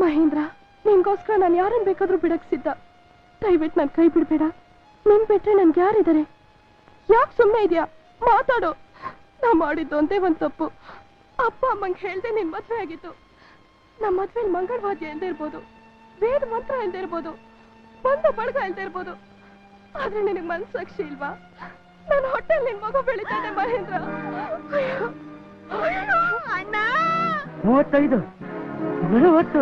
ಮಹೇಂದ್ರ, ನಿನ್ಗೋಸ್ಕರ ನಾನು ಯಾರನ್ನು ಬೇಕಾದ್ರೂ ಬಿಡಕ್ ಸಿದ್ಧ. ದಯವಿಟ್ಟು ನನ್ನ ಕೈ ಬಿಡ್ಬೇಡ. ನಿನ್ ಬಿಟ್ರೆ ನನ್ಗೆ ಯಾರಿದ್ದಾರೆ? ಯಾಕೆ ಸುಮ್ಮನೆ ಇದೆಯಾ? ಮಾತಾಡು. ನಾ ಮಾಡಿದ್ದು ಒಂದೇ ಒಂದು ತಪ್ಪು. ಅಪ್ಪ ಅಮ್ಮಂಗೆ ಹೇಳ್ದೆ ನಿನ್ ಮದ್ವೆ ಆಗಿತ್ತು. ನಮ್ಮ ಮದ್ವೆಲಿ ಮಂಗಳವಾದ್ಯ ಇಲ್ದೇ ಇರ್ಬೋದು, ವೇದ ಮಂತ್ರ ಇಲ್ದೇ ಇರ್ಬೋದು, ಬಂದ ಬಳಗ ಇಲ್ದೇ ಇರ್ಬೋದು. ಆದ್ರೆ ನಿನಗೆ ಮನ್ಸಾಕ್ಷಿ ಇಲ್ವಾ? ನನ್ನ ಹೊಟ್ಟೆಲ್ ನಿನ್ ಮಗು ಬೆಳಿತಾನೆ ಮಹೇಂದ್ರ. ಅಣ್ಣ 35 40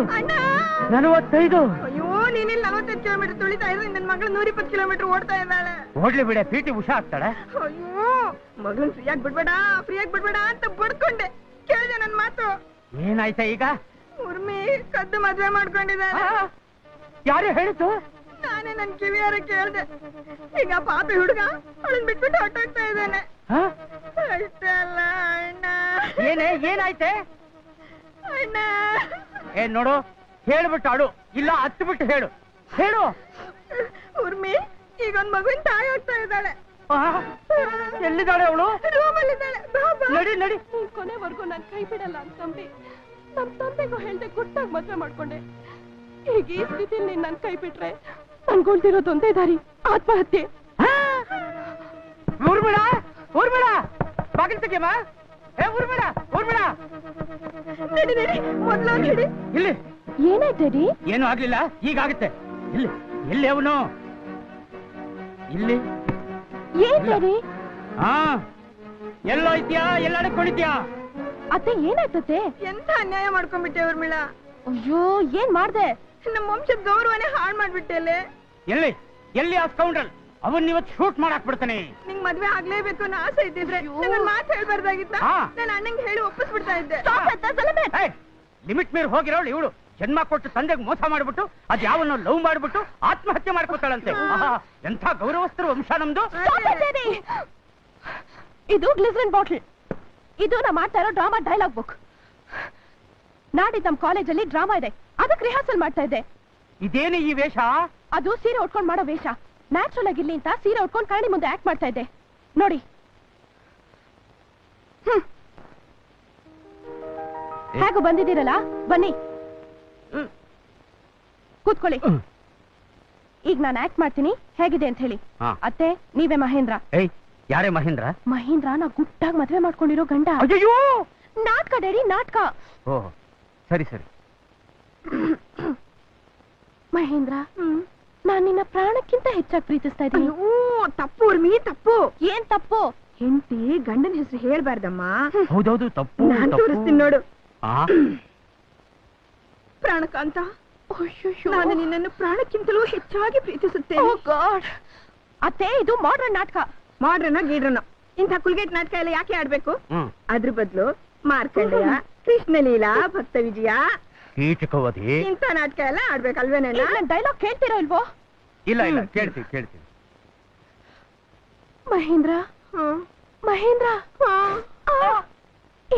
45. ಅಯ್ಯೋ, ನೀನಿಲ್ಲಿ 45 ಕಿಲೋಮೀಟರ್ ತುಳಿತಾ ಇದ್ರೆ ನನ್ನ ಮಗಳು 120 ಕಿಲೋಮೀಟರ್ ಓಡ್ತಾ ಇದ್ದಾಳೆ. ಓಡ್ಲಿ ಬಿಡೆ, ಪಿ ಟಿ ಉಷಾ ಆಗ್ತಾಳೆ. ಅಯ್ಯೋ, ಮಗಳನ್ ಫ್ರೀಯಾಗಿ ಬಿಡ್ಬೇಡ ಅಂತ ಬಡ್ಕೊಂಡೆ. ಕೇಳಿದೆ ನನ್ ಮಾತು. ಏನಾಯ್ತಾ ಈಗ? ಉರ್ಮಿ ಕದ್ದು ಮದ್ವೆ ಮಾಡ್ಕೊಂಡಿದ್ದಾಳೆ. ಯಾರು ಹೇಳಿದ್ದು? ನಾನೇ ನನ್ ಕಿವಿಯಾರ ಕೇಳ್ದೆ. ಈಗ ಪಾಪಿ ಹುಡುಗ ಅವಳನ್ ಬಿಟ್ಬಿಟ್ಟು ಹೊಟ್ಟೋಗ್ತಾ ಇದ್ದಾನೆ. ಅಷ್ಟೇ ಅಲ್ಲ ಅಣ್ಣ. ಏನಾಯ್ತೆ ಅಣ್ಣ? ಏನ್ ನೋಡು, ಹೇಳ್ಬಿಟ್ಟು ಆಡು, ಇಲ್ಲ ಹತ್ತು ಬಿಟ್ಟು ಹೇಳು. ಉರ್ಮಿ ಈಗ ಒಂದ್ ಮಗುವಿನ ತಾಯಿ ಆಗ್ತಾ ಇದ್ದಾಳೆ. ಎಲ್ಲಿದ್ದಾಳೆ ಅವಳು? ರೂಮಲ್ಲಿದ್ದಾಳೆ. ನಡಿ ನಡಿ. ಕೊನೆವರೆಗೂ ನನ್ ಕೈ ಬಿಡಲ್ಲ ಅಂತಂಬಿ ನಮ್ ತಂದೆಗೂ ಹೇಳ್ದೆ ಗುಟ್ಟಾಗಿ ಮದ್ವೆ ಮಾಡ್ಕೊಂಡೆ. ಈಗ ಈ ಸ್ಥಿತಿಲಿ ನೀನ್ ನನ್ ಕೈ ಬಿಟ್ರೆ ನನ್ಗೊಳ್ದಿರೋದೊಂದೇ ದಾರಿ, ಆತ್ಮಹತ್ಯೆ. ಊರ್ಮಿಳ ಬಾಗಿಲು ತೆಗಿಯಮ್ಮ. ಊರ್ಮಿಳ ನಡಿ ಮೊದ್ಲು ನಡಿ. ಇಲ್ಲಿ ಏನಾಯ್ತಡಿ? ಏನು ಆಗ್ಲಿಲ್ಲ, ಈಗ ಆಗುತ್ತೆ. ಇಲ್ಲಿ ಅವನು ಇಲ್ಲಿ ಏನ್ರಿ? ಎಲ್ಲೋ ಇದ್ಯಾ? ಎಲ್ಲಾಡಕೊಂಡಿದ್ಯಾ? ಅತ್ತೆ ಏನಾಯ್ತತೆ? ಎಂತ ಅನ್ಯಾಯ ಮಾಡ್ಕೊಂಡ್ಬಿಟ್ಟೆ ಊರ್ಮಿಳ. ಅಯ್ಯೋ, ಏನ್ ಮಾಡ್ದೆ? ನಮ್ಮ ವಂಶದ ಗೌರವನೇ ಹಾಳು ಮಾಡ್ಬಿಟ್ಟೆ. ಎಲ್ಲಿ ಆ ಸ್ಕೌಂಡ್ರಲ್? ಅವನ್ ಇವತ್ತು ಶೂಟ್ ಮಾಡಾಕ್ ಬಿಡ್ತಾನೆ. ನಿಂಗ್ ಮದ್ವೆ ಆಗ್ಲೇಬೇಕು ಅನ್ನೋ ಆಸೆ ಇದ್ದಿದ್ರೆ ಮಾತು ಹೇಳ್ಬಾರ್ದಾಗಿತ್ತ. ನಾನು ಅಣ್ಣಂಗೆ ಹೇಳಿ ಒಪ್ಪಿಸ್ಬಿಡ್ತಾ ಇದ್ದೆ. ಲಿಮಿಟ್ ಮೀರ್ ಹೋಗಿರೋಳು ಇವಳು. ಜನ್ಮ ಕೊಟ್ಟು ತಂದೆಗೆ ಮೋಸ ಮಾಡ್ಬಿಟ್ಟು ಅದ್ ಯಾವನ್ನೋ ಲವ್ ಮಾಡ್ಬಿಟ್ಟು ಆತ್ಮಹತ್ಯೆ ಮಾಡ್ಕೊತಾಳಂತೆ. ಎಂಥ ಗೌರವಸ್ಥರು ವಂಶ ನಮ್ದು. ಇದು ಗ್ಲಿಸರಿನ್ ಬಾಟಲ್. ಇದು ನಾ ಮಾಡ್ತಾ ಇರೋ ಡ್ರಾಮಾ ಡೈಲಾಗ್ ಬುಕ್. ನಾಡಿದ್ದು ನಮ್ ಕಾಲೇಜಲ್ಲಿ ಡ್ರಾಮಾ ಇದೆ, ಅದಕ್ಕೆ ರಿಹರ್ಸಲ್ ಮಾಡ್ತಾ ಇದ್ದೆ. ಇದೇನು ಈ ವೇಷ? ಅದು ಸೀರೆ ಉಟ್ಕೊಂಡ್ ಮಾಡೋ ವೇಷ. ನ್ಯಾಚುರಲ್ ಆಗಿರ್ಲಿ ಅಂತ ಸೀರೆ ಉಟ್ಕೊಂಡು ಕರಣಿ ಮುಂದೆ ಆಕ್ಟ್ ಮಾಡ್ತಾ ಇದ್ದೆ. ನೋಡಿ. ಹೇಗೂ ಬಂದಿದ್ದೀರಲ್ಲ, ಬನ್ನಿ ಕೂತ್ಕೊಳ್ಳಿ. ಈಗ ನಾನು ಆಕ್ಟ್ ಮಾಡ್ತೀನಿ, ಹೇಗಿದೆ ಅಂತ ಹೇಳಿ. ಅತ್ತೆ, ನೀವೇ ಮಹೇಂದ್ರ. ಯಾರೇ ಮಹೇಂದ್ರ? ಮಹೇಂದ್ರ ನಾ ಗುಟ್ಟಾಗಿ ಮದ್ವೆ ಮಾಡ್ಕೊಂಡಿರೋ ಗಂಡ. ಅಯ್ಯೋ, ನಾಟಕ ಡೇಡಿ, ನಾಟಕ. ಓ ಸರಿ. ಮಹೇಂದ್ರ, ನಾನ್ ನಿನ್ನ ಪ್ರಾಣಕ್ಕಿಂತ ಹೆಚ್ಚಾಗಿ ಪ್ರೀತಿಸ್ತಾ ಇದ್ದೀನಿ. ತಪ್ಪು ಉರ್ಮಿ, ತಪ್ಪು. ಏನ್ ತಪ್ಪು? ಹೆಂಡತಿ ಗಂಡನ ಹೆಸರು ಹೇಳ್ಬಾರ್ದಮ್ಮ. ಹೌದೌದು, ತಪ್ಪು. ತೋರಿಸ್ತೀನಿ ನೋಡು. ಪ್ರಾಣಕಾಂತ, ನಾನು ನಿನ್ನನ್ನು ಪ್ರಾಣಕ್ಕಿಂತಲೂ ಹೆಚ್ಚಾಗಿ ಪ್ರೀತಿಸುತ್ತೇನೆ. ಅತ್ತೆ, ಇದು ಮಾಡ್ರನ್ ನಾಟಕ. ಮಾಡ್ರನ ಗೀಡ್ರನ ಇಂಥ ಕುಲ್ಗೇಟ್ ನಾಟಕ ಎಲ್ಲ ಯಾಕೆ ಆಡ್ಬೇಕು? ಅದ್ರ ಬದಲು ಮಾರ್ಕಂಡೇಯ, ಕೃಷ್ಣಲೀಲಾ, ಭಕ್ತ ವಿಜಯ, ಕೀಚಕವಧಿ ಇಂಥ ನಾಟಕ ಎಲ್ಲ ಆಡ್ಬೇಕಲ್ವೇನಣ್ಣ? ಡೈಲಾಗ್ ಕೇಳ್ತೀರೋ ಇಲ್ವೋ? ಇಲ್ಲ ಕೇಳ್ತೀವಿ. ಮಹೇಂದ್ರ,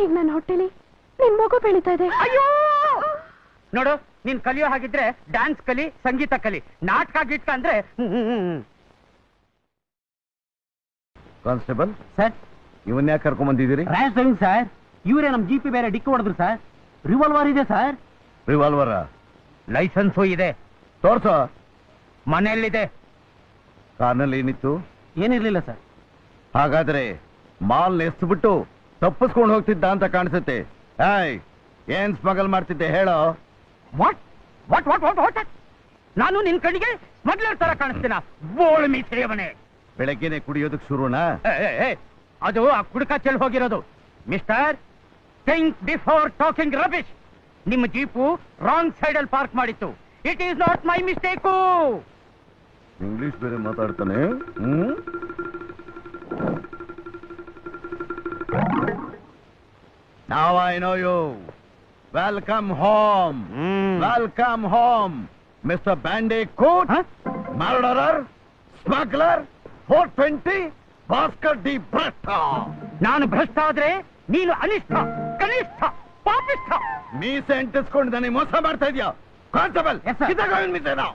ಈಗ ನನ್ನ ಹೊಟ್ಟೆಲಿ ನಿನ್ ಮಗು ಬೆಳೀತಾ ಇದೆ. ಅಯ್ಯೋ ನೋಡು, ನೀನ್ ಕಲಿಯೋ ಹಾಗಿದ್ರೆ ಡ್ಯಾನ್ಸ್ ಕಲಿ, ಸಂಗೀತ ಕಲಿ. ನಾಟಕ ಗಿಟ್ಕ ಅಂದ್ರೆ ಕಾನ್ಸ್ಟೇಬಲ್ ಸರ್, ಇವನ್ ಯಾಕೆ ಕರ್ಕೊಂಡ್ ಬಂದಿದ್ದೀರಿ? Rash driving sir. ಇವರೇ ನಮ್ ಜಿಪಿ ಬೇರೆ ಡಿಕ್ಕಿ ಹೊಡೆದ್ರು ಸರ್. ರಿವಾಲ್ವರ್ ಇದೆ ಸರ್. ರಿವಾಲ್ವರ್? ಲೈಸೆನ್ಸು ಇದೆ. ತೋರ್ಸೋ. ಮನೆಯಲ್ಲಿದೆ. ಕಾರ್ನಲ್ಲಿ ಏನಿತ್ತು? ಏನಿರ್ಲಿಲ್ಲ ಸರ್. ಹಾಗಾದ್ರೆ ಮಾಲ್ ಎಸ್ಬಿಟ್ಟು ತಪ್ಪಿಸ್ಕೊಂಡು ಹೋಗ್ತಿದ್ದ ಅಂತ ಕಾಣಿಸುತ್ತೆ. ಏನ್ ಸ್ಮಗಲ್ ಮಾಡ್ತಿದ್ದೆ ಹೇಳೋ? ವಾಟ್? ನಾನು ನಿನ್ ಕಣ್ಣಿಗೆ ಸ್ಮಗ್ಲರ್ ತರ ಕಾಣಿಸ್ತೀನ? ಬೋಳ್ ಮೀಸೆಯವನೇ. ಬೆಳಗ್ಗೆನೆ ಕುಡಿಯೋದಕ್ ಶುರುನಾ? ಅದು ಆ ಕುಡ್ಕ ಚೆಲ್ ಹೋಗಿರೋದು. Mister, think before talking rubbish. ನಿಮ್ಮ ಜೀಪು ರಾಂಗ್ ಸೈಡ್ ಅಲ್ಲಿ ಪಾರ್ಕ್ ಮಾಡಿತ್ತು. It is not my mistake. English ಬೇರೆ ಮಾತಾಡ್ತಾನೆ. Now I know you. Welcome home. Welcome home, Mr. Bandicoot. Murderer, smuggler, 420, Bhaskar D. Brashta. ನಾನು ಭ್ರಷ್ಟ ಆದ್ರೆ ನೀನು ಅನಿಷ್ಠ, ಕನಿಷ್ಠ, ಪಾಪಿಷ್ಠ. ಮೀಸೆ ಅಂಟಿಸ್ಕೊಂಡು ನನಗೆ ಮೋಸ ಮಾಡ್ತಾ ಇದೀಯ. ಕಾನ್ಸ್ಟೇಬಲ್, ಕಿತ್ತಾಗ ಮೀಸೆ ನಾವು.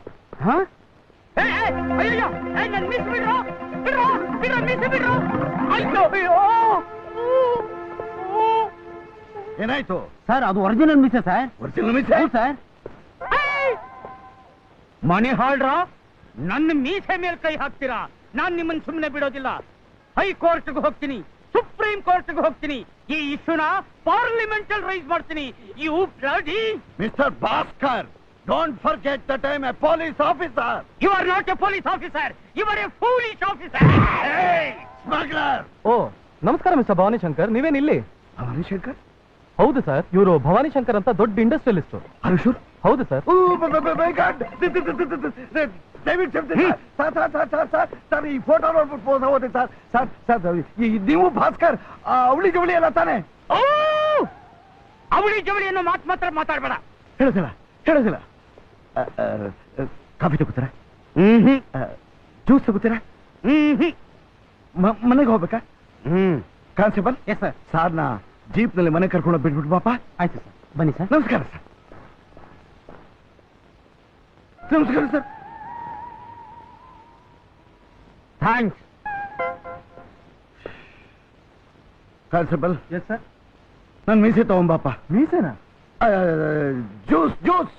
ಅಯ್ಯೋ, ನನ್ನ ಮಿಸ್ ಬಿಡ್ರೋ, ಮಿಸ್ ಬಿಡ್ರೋ. ಅಯ್ಯೋ, ಏನಾಯ್ತು ಸರ್? ಅದು original miss sir. Original miss sir. ಮನೆ ಹಾಳ್ರ ನನ್ನ ಮೀಸೆ ಮೇಲೆ ಕೈ ಹಾಕ್ತೀರಾ, ನಾನ್ ನಿಮ್ಮನ್ನ ಸುಮ್ಮನೆ ಬಿಡೋದಿಲ್ಲ. ಹೈಕೋರ್ಟ್ಗೆ ಹೋಗ್ತೀನಿ, ಸುಪ್ರೀಂ ಕೋರ್ಟ್ಗೆ ಹೋಗ್ತೀನಿ, ಈ ಇಶ್ಯೂನ ಪಾರ್ಲಿಮೆಂಟ್ ಅಲ್ಲಿ ರೈಸ್ ಮಾಡ್ತೀನಿ. You bloody mister Bhaskar, don't forget that I am a police officer. You are not a police officer, you are a foolish officer. Smuggler. ಓ ನಮಸ್ಕಾರ ಮಿಸ್ಟರ್ ಭವಾನಿ ಶಂಕರ್, ನೀವೇನ್ ಇಲ್ಲಿ? ಭವಾನಿ ಶಂಕರ್? ಹೌದು ಸರ್, ಇವರು ಭವಾನಿ ಶಂಕರ್ ಅಂತ ದೊಡ್ಡ ಇಂಡಸ್ಟ್ರಿಯಲಿಸ್ಟ್. ಹರೀಶೂರ್? ಹೌದು ಸರ್. ದಯವಿಟ್ಟು ಸರ್, ಈ ಫೋಟೋ ನೋಡ್ಬಿಟ್ಟು ಹೋದೆ ಸರ್. ಸರ್ ಸರ್, ನೀವು ಭಾಸ್ಕರ್ ಅವಳಿ ಜವಳಿ ಎಲ್ಲ ತಾನೆ? ಅವಳಿ ಜವಳಿ ಅನ್ನೋ ಮಾತು ಮಾತ್ರ ಮಾತಾಡ್ಬೇಡ. ಹೇಳೋದಿಲ್ಲ. ಕಾಫಿ ತಗೋತೀರಾ? ಜ್ಯೂಸ್ ತಗೋತೀರಾ? ಮನೆಗೆ ಹೋಗ್ಬೇಕಾ? ಕಾನ್ಸ್ಟೇಬಲ್. Yes sir. ಸಾರ್ನ ಜೀಪ್ ನಲ್ಲಿ ಮನೆ ಕರ್ಕೊಂಡು ಬಿಟ್ಬಿಟ್ಟು ಪಾಪ. ಆಯ್ತು ಸರ್, ಬನ್ನಿ ಸರ್. ನಮಸ್ಕಾರ ಸರ್. ನಮಸ್ಕಾರ sir. Thanks. Constable. Yes sir. ನನ್ ಮೀಸೆ ತಗೊಂಬಾಪ. ಮೀಸೆನಾ? Juice juice.